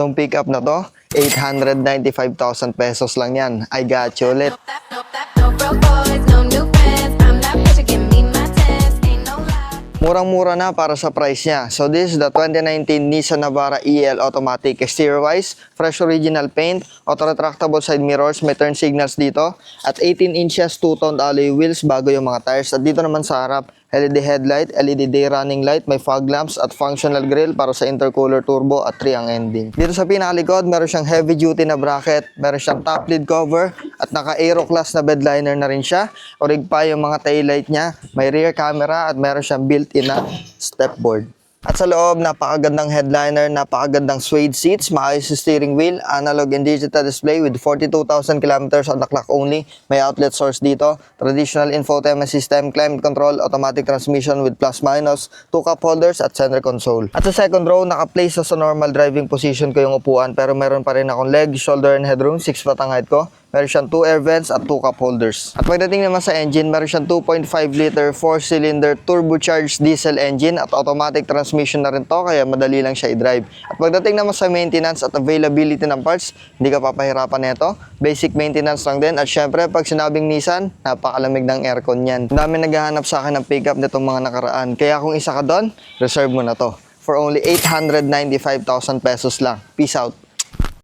Tong pickup na to, 895,000 pesos lang yan. I got you ulit. No broke boys, no new friends. I'm not rich, give me my tens. Ain't no lie. Murang-mura na para sa price niya. So this is the 2019 Nissan Navara EL Automatic. Exterior-wise, fresh original paint, auto-retractable side mirrors, may turn signals dito, at 18 inches two-toned alloy wheels bago yung mga tires. At dito naman sa harap, LED headlight, LED day running light, may fog lamps at functional grille para sa intercooler turbo at 3 ang ending. Dito sa pinakalikod, meron siyang heavy duty na bracket, meron siyang top lid cover at naka Aero Class na bed liner na rin siya. Orig pa yung mga taillight niya, may rear camera at meron siyang built-in na stepboard. At sa loob, napakagandang headliner, napakagandang suede seats, maayos yung steering wheel, analog and digital display with 42,000 kilometers on the clock only. May outlet source dito, traditional infotainment system, climate control, automatic transmission with plus minus, 2 cup holders at center console. At sa second row, naka-place sa normal driving position ko yung upuan, pero meron pa rin akong leg, shoulder and headroom, 6 foot ang height ko. Meron siyang 2 air vents at 2 cup holders. At pagdating naman sa engine, meron siyang 2.5 liter 4-cylinder turbocharged diesel engine at automatic transmission na rin to, kaya madali lang siya i-drive. At pagdating naman sa maintenance at availability ng parts, hindi ka papahirapan nito. Basic maintenance lang din. At syempre, pag sinabing Nissan, napakalamig ng aircon yan. Dami naghahanap sa akin ng pickup nitong mga nakaraan. Kaya kung isa ka doon, reserve mo na to. For only 895,000 pesos lang. Peace out.